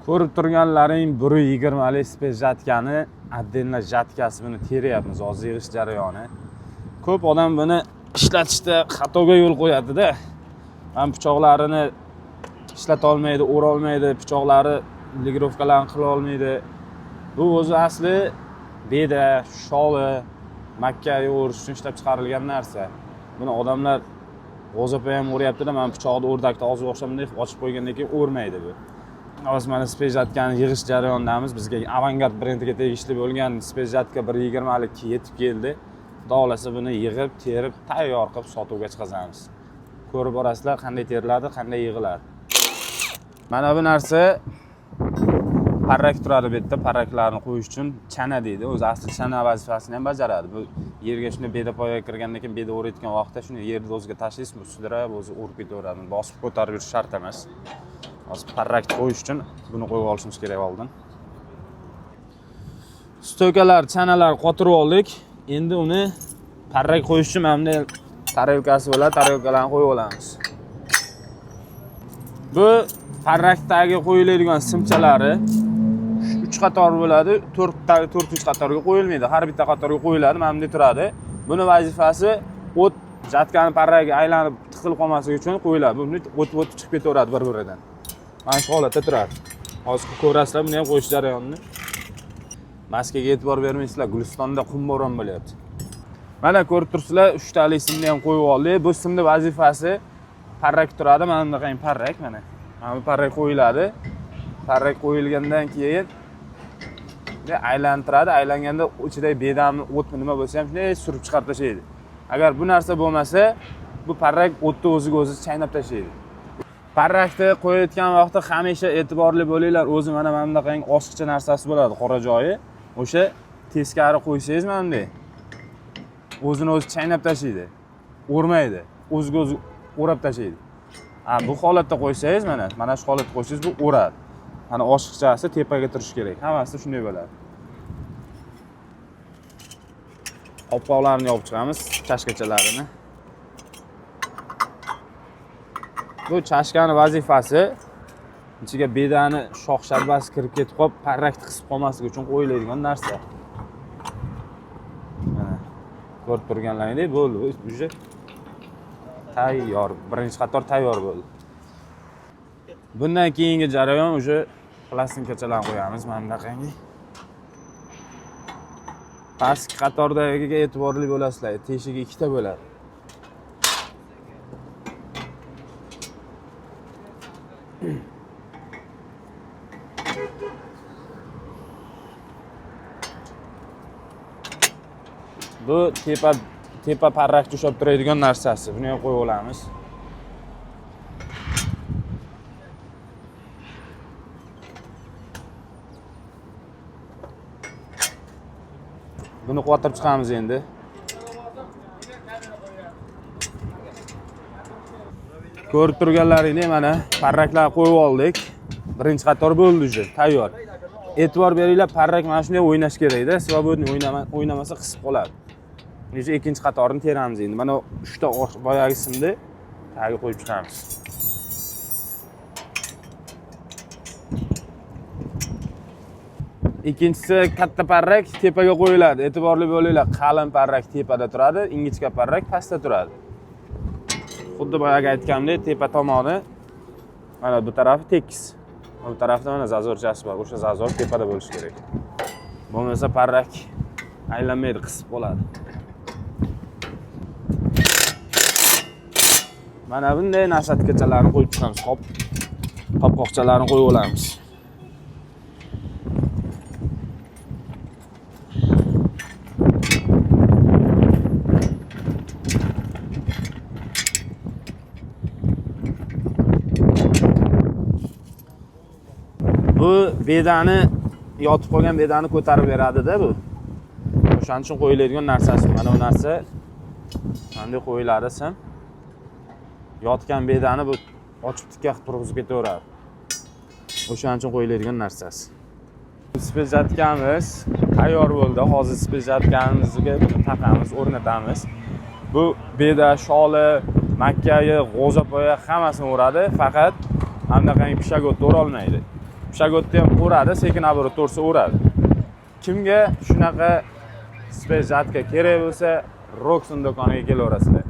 Ko'rib turganlaring 120 lik spes jatkani отдельно jatkasi buni teryapmiz hozir yig'ish jarayoni. Ko'p odam buni ishlatishda xatoga yo'l qo'yadi-da. Ham pichoqlarini ishlata olmaydi, o'ra olmaydi, pichoqlari ligrovkalarni qila olmaydi. Bu o'zi asli beda, sholi, makkaga o'rish uchun ishlab chiqarilgan narsa. Buni odamlar g'o'zapoya ham o'ryapti-da, men pichoqni o'rdakda hozir o'xshamday ochib qo'ygandan keyin o'rmaydi bu. Hozir mana spes jatkani yig'ish jarayonidamiz. Bizga Avangard brendiga tegishli bo'lgan spes jatka 120 lik yetib keldi. Xudo xolasa buni yig'ib, terib, tayyor qilib sotuvga chiqazamiz. Ko'rib borasizlar qanday teriladi, qanday yig'iladi. Mana bu narsa parrak turadi bu yerda, parraklarni qo'yish uchun chana deydi. O'zi asli chana vazifasini ham bajaradi. Bu yerga shuni beda poyaga kirgandan keyin beda o'rayotgan vaqtda shuni yerni o'ziga tashlaysiz, sudrab o'zi o'rib ketaveradi. Bosib ko'tarib yurish shart emas. Hozir parrak qo'yish uchun buni qo'yib olishimiz kerak oldin. Stokalar, chanalar qotirib oldik. Endi uni parrak qo'yish uchun mana bunday tarelkasi bo'ladi, tarelkalarni qo'yib olamiz. Bu parrakdagi qo'yiladigan simchalari 3 qator bo'ladi, 4 qatorga qo'yilmaydi. Har bitta qatorga qo'yiladi, mana bunday turadi. Buni vazifasi o't jatkani parragiga aylanib tiqilib qolmasligi uchun qo'yiladi. Buni o't chiqib ketaveradi bir-biridan. Mana shu holatda turadi. Hozir ko'rasizlar buni ham qo'yish jarayonini. Maskaga e'tibor bermaysizlar, Gulistonda qum bo'ron bo'lyapti. Mana ko'rib turibsizlar, 3 talik simni ham qo'yib oldik. Bu simning vazifasi parrak turadi, mana bunday parrak mana. Mana bu parrak qo'yiladi. Parrak qo'yilgandan keyin aylantiradi. Aylanganda ichidagi bedamni o't nima bo'lsa ham shunday surib chiqarib tashlaydi. Agar bu narsa bo'lmasa, bu parrak o'tni o'ziga o'zi chaynab tashlaydi. Parrakni qo'yayotgan vaqtda hamisha e'tiborli bo'linglar. O'zi mana bunday oshiqcha narsasi bo'ladi, qora joyi. O'sha teskari qo'ysangiz mana bunday o'zini o'zi chaynab tashlaydi. O'rmaydi. O'ziga o'zi o'rab tashlaydi. Bu holatda qo'ysangiz mana shu holatda qo'ysangiz bu o'radi. Mana oshiqchasi tepaga turishi kerak. Hammasi shunday bo'ladi. Qopqoqlarni yopib chiqamiz, chashkachalarini. Bu chashkani vazifasi ichiga bedani shox sharbasi kirib ketib qolib, parrakni qisib qolmasligi uchun qo'yiladigan narsa. Mana ko'rib turganlaringdek bo'ldi. Uje tayyor, birinchi qator tayyor bo'ldi. Bundan keyingi jarayon uje plastinkachalarni qo'yamiz mana bunaqangi. Pastki qatordagiga e'tiborli bo'lasizlar. Teshigi ikkita bo'ladi. Bu tepa parrak tushab turadigan narsasi. Buni ham qo'yib olamiz. Buni qo'yib chiqamiz endi. Ko'rib turganlaringdek mana parraklarni qo'yib oldik. Birinchi qator bo'ldi uje, tayyor. E'tibor beringlar, parrak mana shunday o'ynash kerak-da, svobodniy o'ynamasa qisib qoladi. Buncha ikkinchi qatorni teramiz endi. Mana 3 ta boyagi simni tagiga qo'yib chiqamiz. Ikkinchisi katta parrak tepaga qo'yiladi. E'tiborli bo'linglar, qalin parrak tepada turadi, ingichka parrak pastda turadi. Xuddi boyagi aytganimdek, tepa tomoni mana bu tarafi tekis. Bu tarafda mana zazorchasi bor. O'sha zazor tepada bo'lishi kerak. Bo'lmasa parrak aylanmaydi, qisib qoladi. Mana bunday nashatkachalarni qo'yib chiqamiz. Qopqoqchalarni qo'yib olamiz. Bu bedani yotib qolgan bedani ko'tarib beradi-da bu. O'shaning uchun qo'yiladigan narsasi. Mana bu narsa qanday qo'yiladi sim? Yotgan bedani bu ochib tikka qilib turg'izib ketaveradi. O'shaning uchun qo'yiladigan narsasi. Spes jatkamiz tayyor bo'ldi. Hozir spes jatkanimizga taqamiz, o'rnatamiz. Bu beda, sholi, makkayi, g'o'zapoya hammasini o'radi, faqat hamdaqangi pishagotni o'ra olmaydi. shagodni ham o'radi, sekin оборот to'g'risi o'radi. Kimga shunaqa spes jatka kerak bo'lsa, Roxon do'koniga kelaverasizlar.